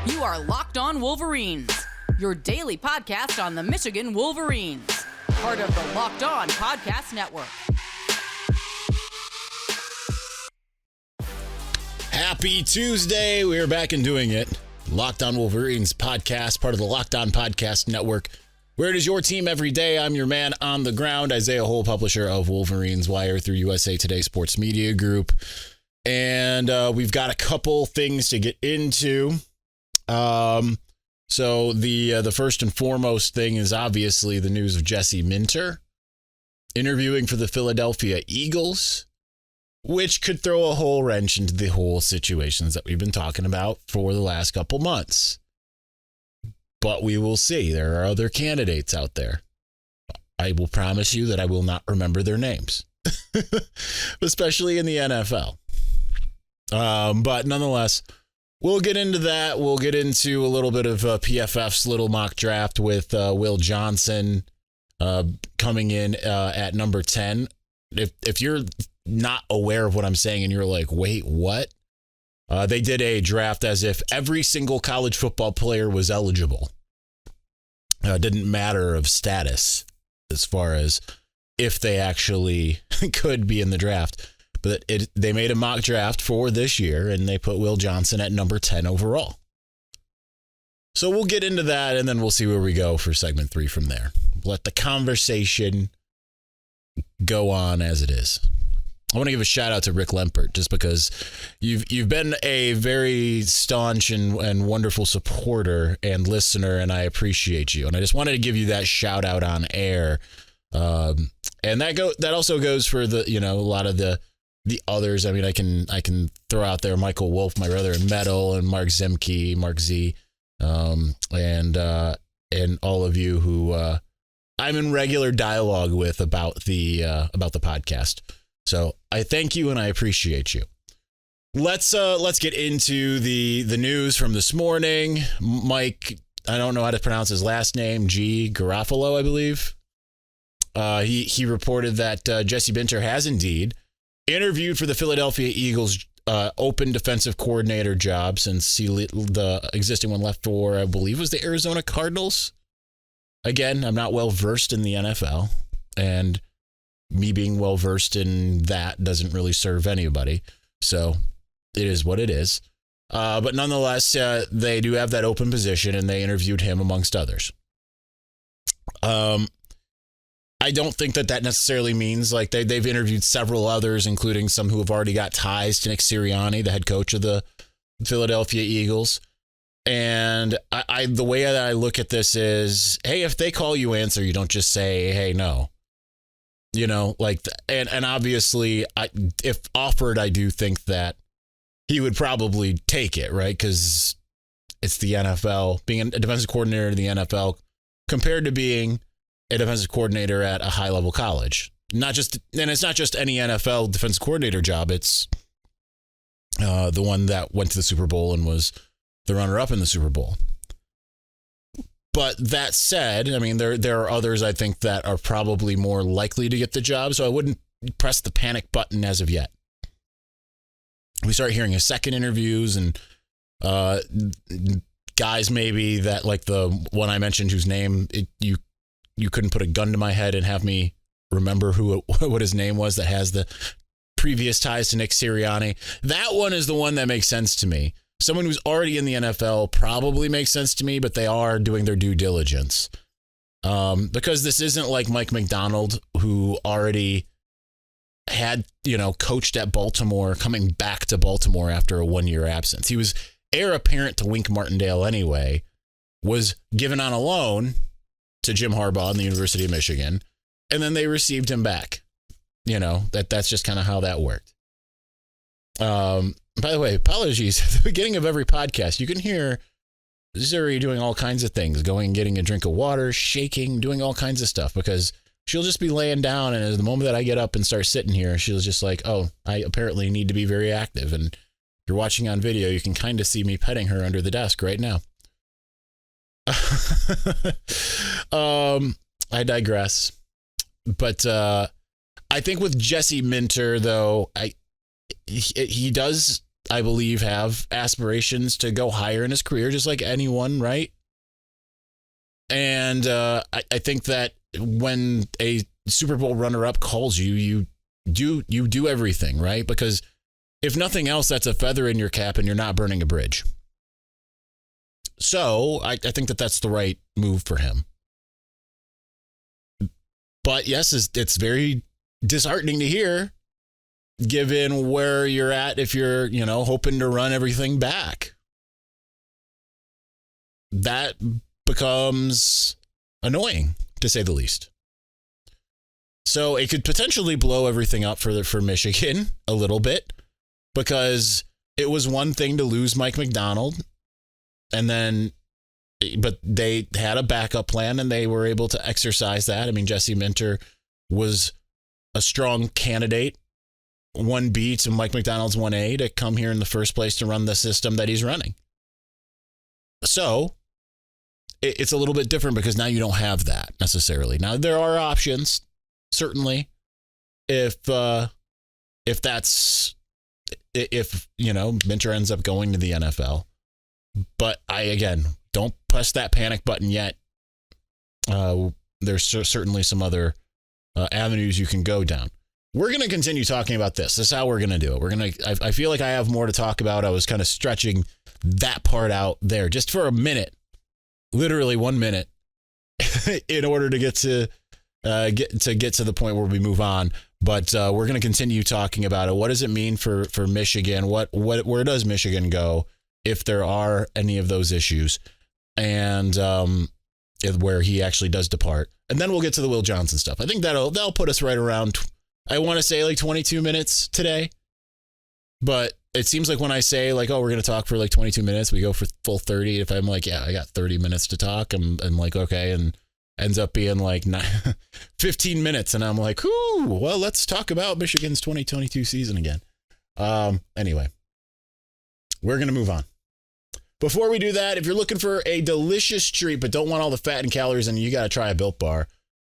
You are Locked On Wolverines, your daily podcast on the Michigan Wolverines, part of the Locked On Podcast Network. Happy Tuesday. We are back and doing it. Locked On Wolverines podcast, part of the Locked On Podcast Network, where it is your team every day. I'm your man on the ground, Isaiah Hole, publisher of Wolverines Wire through USA Today Sports Media Group. And we've got a couple things to get into. So the first and foremost thing is obviously the news of Jesse Minter interviewing for the Philadelphia Eagles, which could throw a whole wrench into the whole situations that we've been talking about for the last couple months. But we will see. There are other candidates out there. I will promise you that I will not remember their names, especially in the NFL. But nonetheless, we'll get into that. We'll get into a little bit of PFF's little mock draft with Will Johnson coming in at number 10. If you're not aware of what I'm saying and you're like, wait, what? They did a draft as if every single college football player was eligible. It didn't matter of status as far as if they actually could be in the draft. But they made a mock draft for this year, and they put Will Johnson at number 10 overall. So we'll get into that, and then we'll see where we go for segment 3 from there. Let the conversation go on as it is. I want to give a shout out to Rick Lempert, just because you've been a very staunch and wonderful supporter and listener, and I appreciate you. And I just wanted to give you that shout out on air. And that also goes for a lot of the others. I mean, I can throw out there Michael Wolf, my brother in metal, and Mark Zemke, Mark Z, and all of you who I'm in regular dialogue with about the podcast. So I thank you and I appreciate you. Let's get into the news from this morning. Mike, I don't know how to pronounce his last name, G. Garofalo, I believe. He reported that Jesse Minter has indeed interviewed for the Philadelphia Eagles open defensive coordinator job, since the existing one left for, I believe, was the Arizona Cardinals. Again, I'm not well versed in the NFL, and me being well versed in that doesn't really serve anybody. So it is what it is. But nonetheless, they do have that open position, and they interviewed him amongst others. I don't think that necessarily means like they've interviewed several others, including some who have already got ties to Nick Sirianni, the head coach of the Philadelphia Eagles. And the way that I look at this is, hey, if they call you, answer. You don't just say, hey, no. And obviously, if offered, I do think that he would probably take it, right? Because it's the NFL. Being a defensive coordinator in the NFL compared to being a defensive coordinator at a high-level college. And it's not just any NFL defensive coordinator job. It's the one that went to the Super Bowl and was the runner-up in the Super Bowl. But that said, I mean, there are others I think that are probably more likely to get the job, so I wouldn't press the panic button as of yet. We start hearing his second interviews and guys maybe that, like the one I mentioned whose name you couldn't put a gun to my head and have me remember what his name was, that has the previous ties to Nick Sirianni. That one is the one that makes sense to me. Someone who's already in the NFL probably makes sense to me, but they are doing their due diligence. Because this isn't like Mike McDonald, who already had, coached at Baltimore, coming back to Baltimore after a 1-year absence. He was heir apparent to Wink Martindale anyway, was given on a loan to Jim Harbaugh in the University of Michigan, and then they received him back. That's just kind of how that worked. By the way, apologies. At the beginning of every podcast, you can hear Zuri doing all kinds of things, going and getting a drink of water, shaking, doing all kinds of stuff, because she'll just be laying down, and at the moment that I get up and start sitting here, she'll just like, oh, I apparently need to be very active. And if you're watching on video, you can kind of see me petting her under the desk right now. I digress. But I think with Jesse Minter, though, he does I believe, have aspirations to go higher in his career, just like anyone, right? And I think that when a Super Bowl runner-up calls you, you do everything, right? Because if nothing else, that's a feather in your cap and you're not burning a bridge. So I think that that's the right move for him. But yes, it's very disheartening to hear, given where you're at if you're, hoping to run everything back. That becomes annoying, to say the least. So it could potentially blow everything up for Michigan a little bit, because it was one thing to lose Mike Macdonald, but they had a backup plan and they were able to exercise that. I mean, Jesse Minter was a strong candidate, 1B to Mike Macdonald's 1A, to come here in the first place to run the system that he's running. So it's a little bit different because now you don't have that necessarily. Now there are options, certainly, if Minter ends up going to the NFL. But don't press that panic button yet. There's certainly some other avenues you can go down. We're going to continue talking about this. This is how we're going to do it. I feel like I have more to talk about. I was kind of stretching that part out there just for a minute, literally 1 minute, in order to get to the point where we move on. But we're going to continue talking about it. What does it mean for Michigan? Where does Michigan go if there are any of those issues, and where he actually does depart? And then we'll get to the Will Johnson stuff. I think that'll put us right around, I want to say, like 22 minutes today. But it seems like when I say, like, oh, we're going to talk for like 22 minutes, we go for full 30. If I'm like, yeah, I got 30 minutes to talk, I'm like, okay, and ends up being like 15 minutes. And I'm like, ooh, well, let's talk about Michigan's 2022 season again. Anyway, we're going to move on. Before we do that, if you're looking for a delicious treat but don't want all the fat and calories in you, got to try a Built Bar.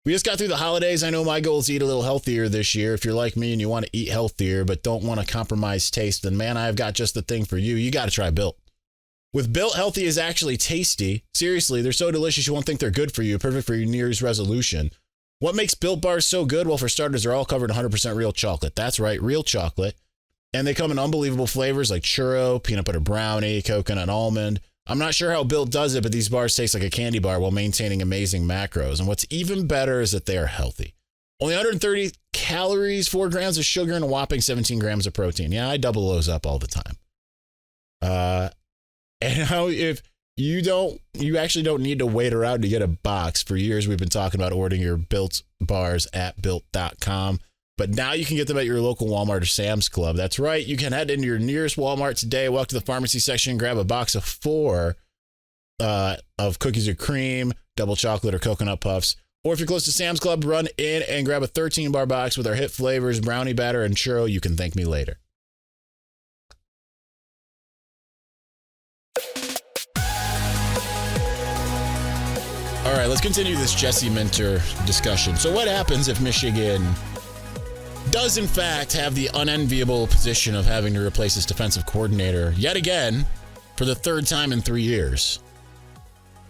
We just got through the holidays. I know my goal is to eat a little healthier this year. If you're like me and you want to eat healthier but don't want to compromise taste, then man, I've got just the thing for you. You got to try Built. With Built, healthy is actually tasty. Seriously, they're so delicious you won't think they're good for you. Perfect for your New Year's resolution. What makes Built Bars so good? Well, for starters, they're all covered in 100% real chocolate. That's right, real chocolate. And they come in unbelievable flavors like churro, peanut butter brownie, coconut almond. I'm not sure how Built does it, but these bars taste like a candy bar while maintaining amazing macros. And what's even better is that they are healthy. Only 130 calories, 4 grams of sugar, and a whopping 17 grams of protein. Yeah, I double those up all the time. And how if you actually don't need to wait around to get a box. For years, we've been talking about ordering your Built bars at Built.com. But now you can get them at your local Walmart or Sam's Club. That's right. You can head into your nearest Walmart today, walk to the pharmacy section, grab a box of 4 of cookies or cream, double chocolate or coconut puffs. Or if you're close to Sam's Club, run in and grab a 13-bar box with our hit flavors, brownie batter, and churro. You can thank me later. All right, let's continue this Jesse Minter discussion. So what happens if Michigan does in fact have the unenviable position of having to replace his defensive coordinator yet again for the 3rd time in 3 years?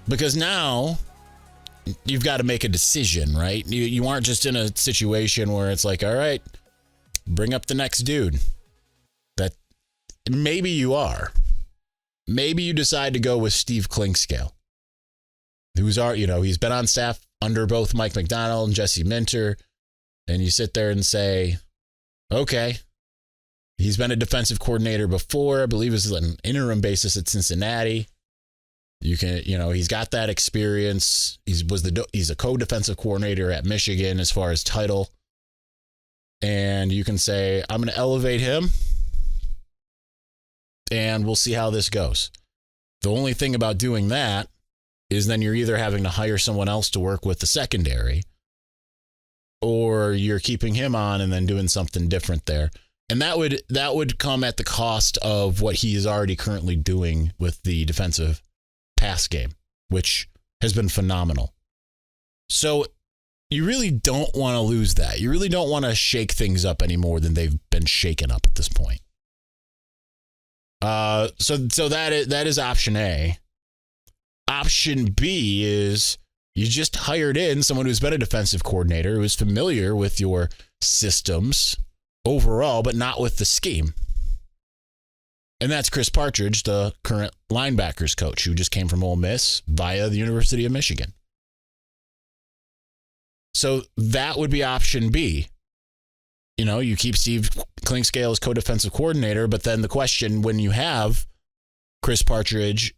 Because now you've got to make a decision, right? You aren't just in a situation where it's like, all right, bring up the next dude. That maybe you are. Maybe you decide to go with Steve Clinkscale, he's been on staff under both Mike Macdonald and Jesse Minter. And you sit there and say, okay, he's been a defensive coordinator before. I believe it was on an interim basis at Cincinnati. He's got that experience. He's a co-defensive coordinator at Michigan as far as title. And you can say, I'm going to elevate him and we'll see how this goes. The only thing about doing that is then you're either having to hire someone else to work with the secondary, or you're keeping him on and then doing something different there. And that would come at the cost of what he is already currently doing with the defensive pass game, which has been phenomenal. So you really don't want to lose that. You really don't want to shake things up any more than they've been shaken up at this point. So that is option A. Option B is you just hired in someone who's been a defensive coordinator, who is familiar with your systems overall, but not with the scheme. And that's Chris Partridge, the current linebackers coach, who just came from Ole Miss via the University of Michigan. So that would be option B. You know, you keep Steve Klingscale as co-defensive coordinator, but then the question when you have Chris Partridge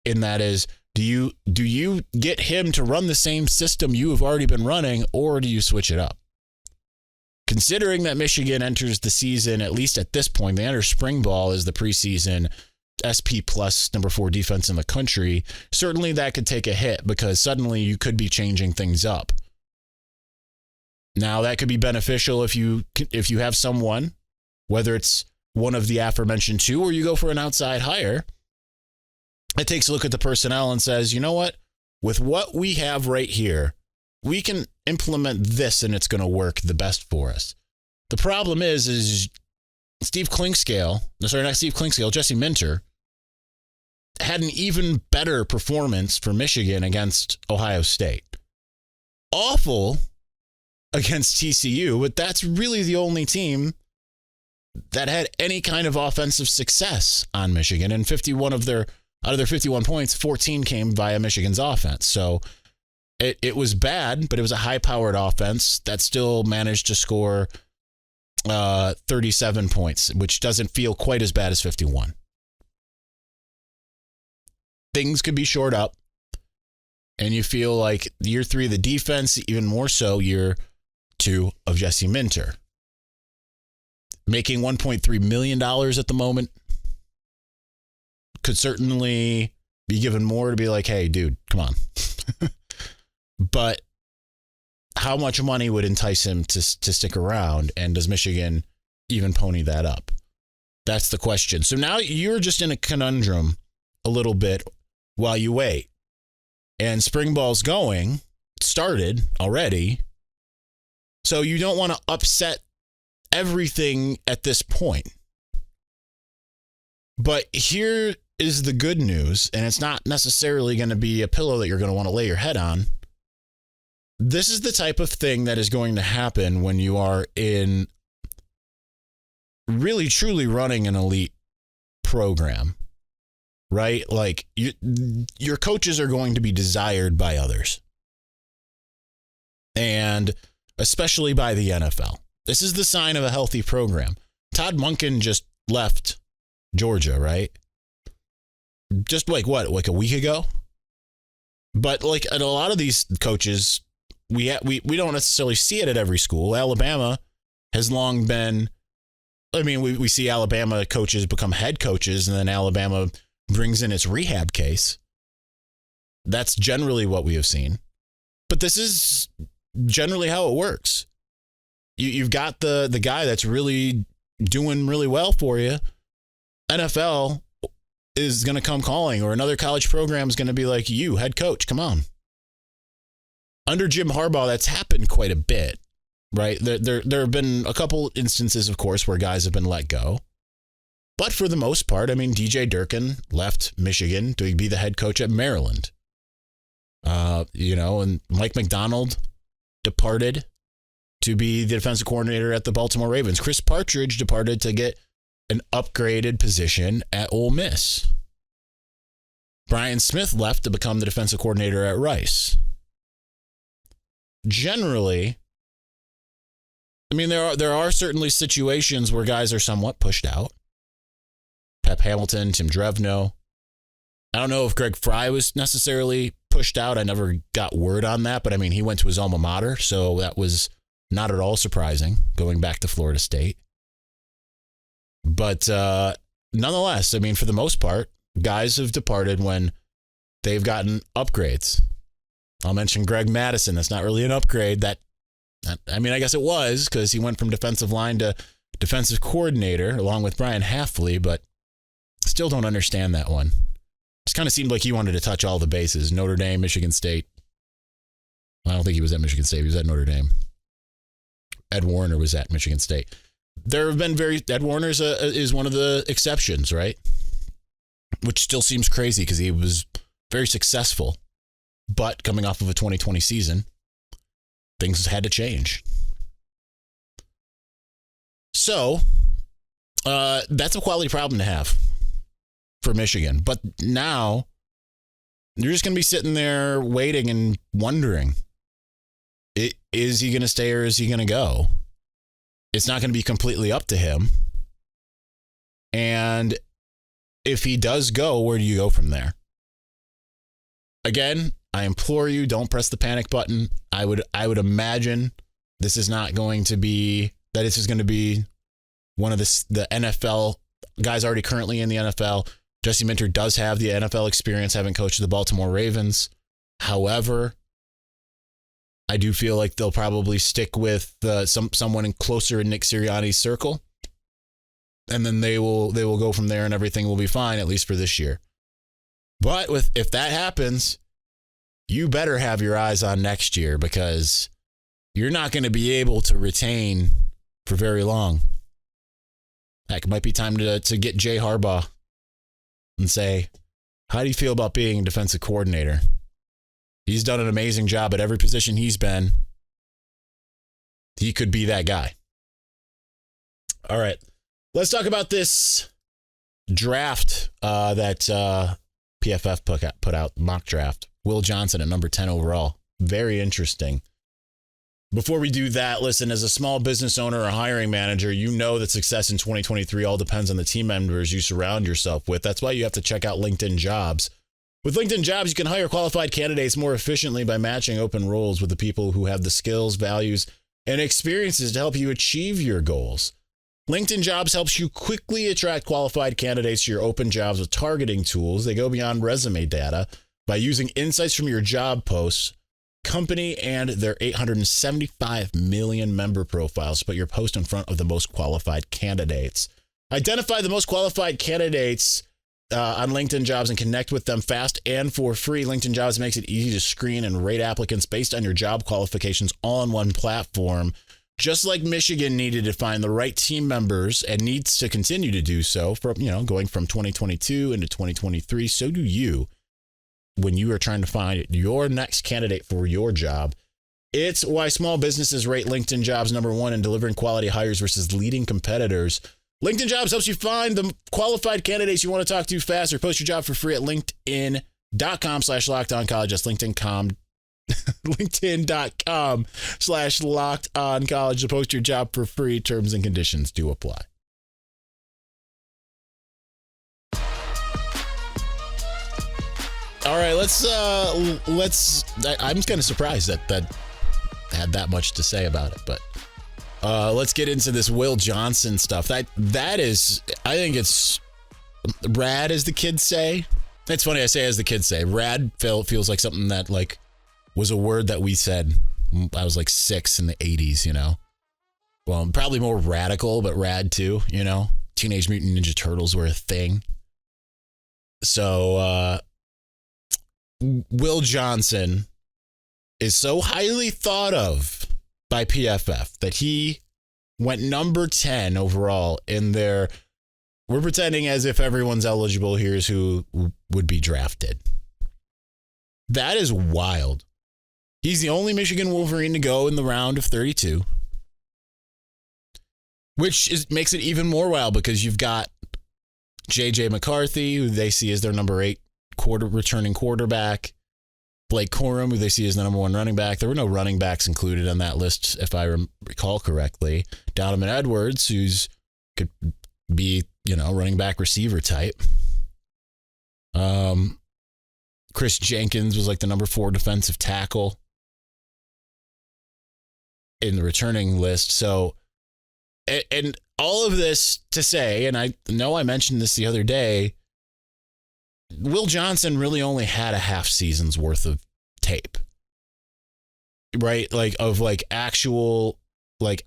in that is, do you get him to run the same system you have already been running, or do you switch it up? Considering that Michigan enters the season, at least at this point, they enter spring ball as the preseason SP plus number 4 defense in the country, certainly that could take a hit because suddenly you could be changing things up. Now, that could be beneficial if you have someone, whether it's one of the aforementioned two or you go for an outside hire, that takes a look at the personnel and says, you know what? With what we have right here, we can implement this and it's going to work the best for us. The problem is Jesse Minter had an even better performance for Michigan against Ohio State. Awful against TCU, but that's really the only team that had any kind of offensive success on Michigan. And out of their 51 points, 14 came via Michigan's offense. So it was bad, but it was a high-powered offense that still managed to score 37 points, which doesn't feel quite as bad as 51. Things could be shored up, and you feel like year 3 of the defense, even more so year 2 of Jesse Minter. Making $1.3 million at the moment. Could certainly be given more to be like, hey, dude, come on. But how much money would entice him to stick around? And does Michigan even pony that up? That's the question. So now you're just in a conundrum a little bit while you wait. And spring ball's started already. So you don't want to upset everything at this point. But here is the good news, and it's not necessarily going to be a pillow that you're going to want to lay your head on. This is the type of thing that is going to happen when you are in really truly running an elite program, right? Like your coaches are going to be desired by others, and especially by the NFL. This is the sign of a healthy program. Todd Monken just left Georgia, right? Just like a week ago? But like at a lot of these coaches, we don't necessarily see it at every school. Alabama has long been, we see Alabama coaches become head coaches, and then Alabama brings in its rehab case. That's generally what we have seen. But this is generally how it works. You've got the guy that's really doing really well for you. NFL is going to come calling, or another college program is going to be like, you, head coach, come on. Under Jim Harbaugh, that's happened quite a bit, right? There have been a couple instances, of course, where guys have been let go. But for the most part, DJ Durkin left Michigan to be the head coach at Maryland. And Mike McDonald departed to be the defensive coordinator at the Baltimore Ravens. Chris Partridge departed to get an upgraded position at Ole Miss. Brian Smith left to become the defensive coordinator at Rice. Generally, there are certainly situations where guys are somewhat pushed out. Pep Hamilton, Tim Drevno. I don't know if Greg Fry was necessarily pushed out. I never got word on that, but he went to his alma mater, so that was not at all surprising, going back to Florida State. But nonetheless, for the most part, guys have departed when they've gotten upgrades. I'll mention Greg Madison. That's not really an upgrade. I guess it was, because he went from defensive line to defensive coordinator along with Brian Hafley, but still don't understand that one. Just kind of seemed like he wanted to touch all the bases. Notre Dame, Michigan State. I don't think he was at Michigan State. He was at Notre Dame. Ed Warner was at Michigan State. There have been Ed Warner is one of the exceptions, right? which still seems crazy because he was very successful. But coming off of a 2020 season, things had to change. So that's a quality problem to have for Michigan. But now you're just going to be sitting there waiting and wondering, is he going to stay or is he going to go? It's not going to be completely up to him. And if he does go, where do you go from there? Again, I implore you, don't press the panic button. I would imagine this is not going to be, that this is going to be one of the NFL guys already currently in the NFL. Jesse Minter does have the NFL experience, having coached the Baltimore Ravens. However, I do feel like they'll probably stick with someone closer in Nick Sirianni's circle. And then they will go from there and everything will be fine, at least for this year. But if that happens, you better have your eyes on next year, because you're not going to be able to retain for very long. Heck, it might be time to get Jay Harbaugh and say, how do you feel about being a defensive coordinator? He's done an amazing job at every position he's been. He could be that guy. All right. Let's talk about this draft that PFF put out, mock draft. Will Johnson at number 10 overall. Very interesting. Before we do that, listen, as a small business owner or hiring manager, you know that success in 2023 all depends on the team members you surround yourself with. That's why you have to check out LinkedIn Jobs. With LinkedIn Jobs, you can hire qualified candidates more efficiently by matching open roles with the people who have the skills, values, and experiences to help you achieve your goals. LinkedIn Jobs helps you quickly attract qualified candidates to your open jobs with targeting tools. They go beyond resume data by using insights from your job posts, company, and their 875 million member profiles to put your post in front of the most qualified candidates. Identify the most qualified candidates on LinkedIn Jobs and connect with them fast and for free. LinkedIn Jobs makes it easy to screen and rate applicants based on your job qualifications all on one platform. Just like Michigan needed to find the right team members and needs to continue to do so from, going from 2022 into 2023, so do you when you are trying to find your next candidate for your job. It's why small businesses rate LinkedIn Jobs number one in delivering quality hires versus leading competitors. LinkedIn Jobs helps you find the qualified candidates you want to talk to faster. Post your job for free at linkedin.com/lockedoncollege. That's LinkedIn.com/lockedoncollege to post your job for free. Terms and conditions do apply. All right, let's I'm kind of surprised that had that much to say about it, but let's get into this Will Johnson stuff. That is, I think it's rad, as the kids say. It's funny, I say as the kids say. Rad feels like something that was a word that we said. I was like 6 in the 80s, Well, probably more radical, but rad too, Teenage Mutant Ninja Turtles were a thing. So, Will Johnson is so highly thought of by PFF that he went number 10 overall in their, we're pretending as if everyone's eligible, here's who would be drafted. That is wild. He's the only Michigan Wolverine to go in the round of 32, which makes it even more wild because you've got J.J. McCarthy, who they see as their number 8 returning quarterback, Blake Corum, who they see as the number 1 running back. There were no running backs included on that list, if I recall correctly. Donovan Edwards, who's could be, running back receiver type. Chris Jenkins was like the number 4 defensive tackle in the returning list. So, and all of this to say, and I know I mentioned this the other day, Will Johnson really only had a half season's worth of tape, right? Actual,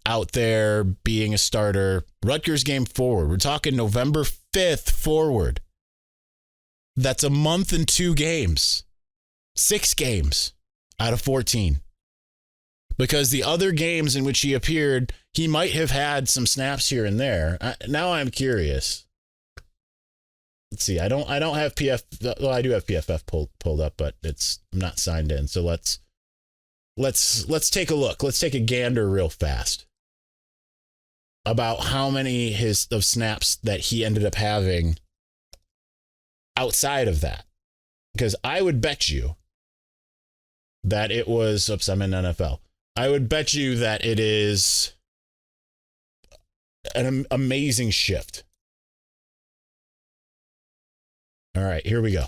out there being a starter. Rutgers game forward. We're talking November 5th forward. That's a month and 2 games. 6 games out of 14. Because the other games in which he appeared, he might have had some snaps here and there. Now I'm curious. let's see. I don't have PF. Well, I do have PFF pulled up, but I'm not signed in. So let's take a look. Let's take a gander real fast about how many of snaps that he ended up having outside of that. Because I would bet you that it was, I'm in NFL. I would bet you that it is an amazing shift. All right, here we go.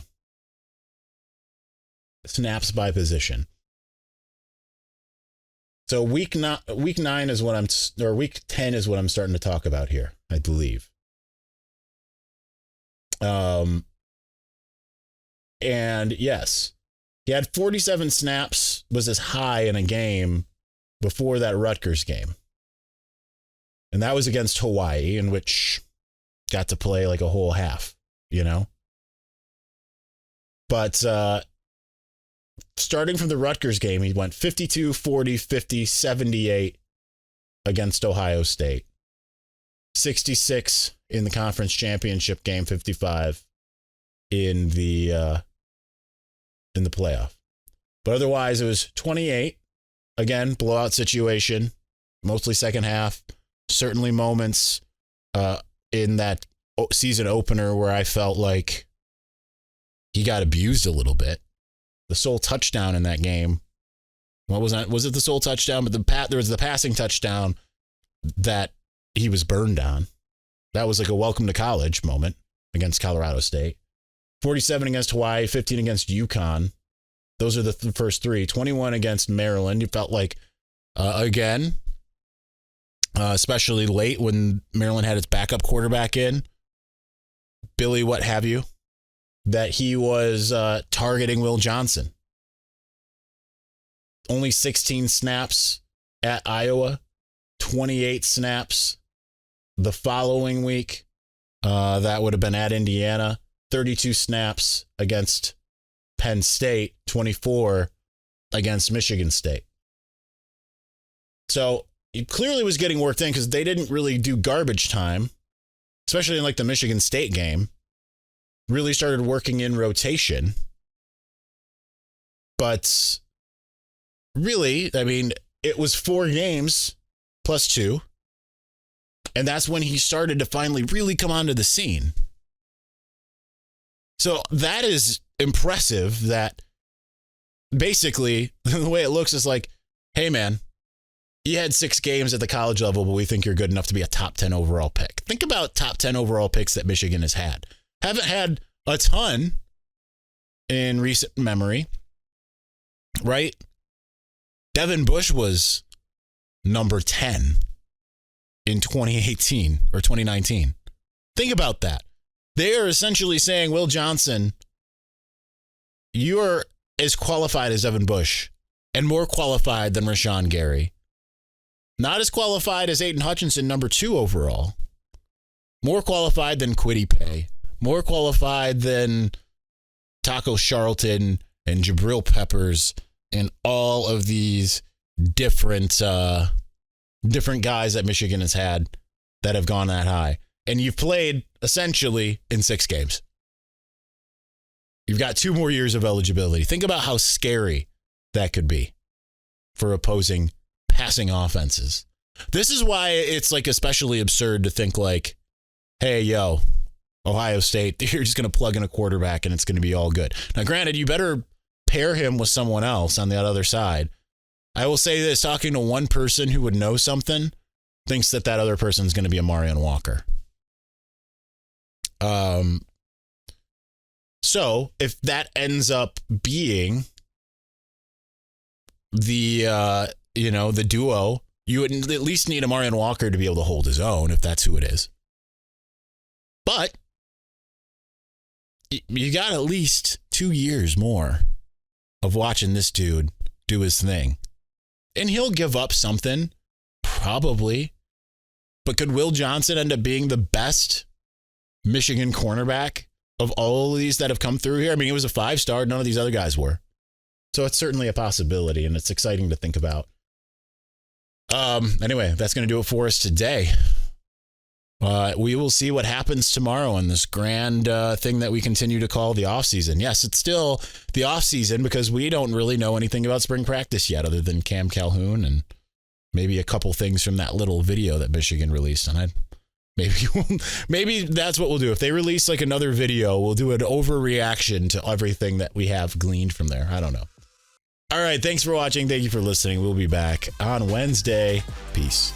Snaps by position. So week 9 is week 10 is what I'm starting to talk about here, I believe. And yes, he had 47 snaps, was as high in a game before that Rutgers game. And that was against Hawaii, in which got to play like a whole half, you know? But starting from the Rutgers game, he went 52, 40, 50, 78 against Ohio State. 66 in the conference championship game, 55 in the playoff. But otherwise, it was 28. Again, blowout situation, mostly second half. Certainly moments in that season opener where I felt like he got abused a little bit. The sole touchdown in that game. What was that? Was it the sole touchdown? But there was the passing touchdown that he was burned on. That was like a welcome to college moment against Colorado State. 47 against Hawaii, 15 against UConn. Those are the first three. 21 against Maryland. You felt like, again, especially late when Maryland had its backup quarterback in, Billy, what have you, that he was targeting Will Johnson. Only 16 snaps at Iowa, 28 snaps the following week. That would have been at Indiana. 32 snaps against Penn State, 24 against Michigan State. So he clearly was getting worked in because they didn't really do garbage time, especially in like the Michigan State game. Really started working in rotation. But really, I mean, it was 4 games plus 2. And that's when he started to finally really come onto the scene. So that is impressive that basically the way it looks is like, hey, man, you had 6 games at the college level, but we think you're good enough to be a top 10 overall pick. Think about top 10 overall picks that Michigan has had. Haven't had a ton in recent memory, right? Devin Bush was number 10 in 2018 or 2019. Think about that. They are essentially saying, Will Johnson, you're as qualified as Devin Bush and more qualified than Rashawn Gary. Not as qualified as Aiden Hutchinson, number 2 overall. More qualified than Kwity Paye. More qualified than Taco Charlton and Jabril Peppers and all of these different guys that Michigan has had that have gone that high. And you've played essentially in 6 games. You've got 2 more years of eligibility. Think about how scary that could be for opposing passing offenses. This is why it's like especially absurd to think like, hey, yo, Ohio State, you're just going to plug in a quarterback and it's going to be all good. Now, granted, you better pair him with someone else on the other side. I will say this, talking to one person who would know something thinks that other person is going to be a Marion Walker. So if that ends up being the duo, you would at least need a Marion Walker to be able to hold his own if that's who it is. But you got at least 2 years more of watching this dude do his thing. And he'll give up something, probably. But could Will Johnson end up being the best Michigan cornerback of all of these that have come through here? I mean, he was a 5-star. None of these other guys were. So it's certainly a possibility, and it's exciting to think about. Anyway, that's going to do it for us today We will see what happens tomorrow in this grand thing that we continue to call the offseason. Yes, it's still the offseason because we don't really know anything about spring practice yet other than Cam Calhoun and maybe a couple things from that little video that Michigan released. And maybe that's what we'll do. If they release like another video, we'll do an overreaction to everything that we have gleaned from there. I don't know. All right. Thanks for watching. Thank you for listening. We'll be back on Wednesday. Peace.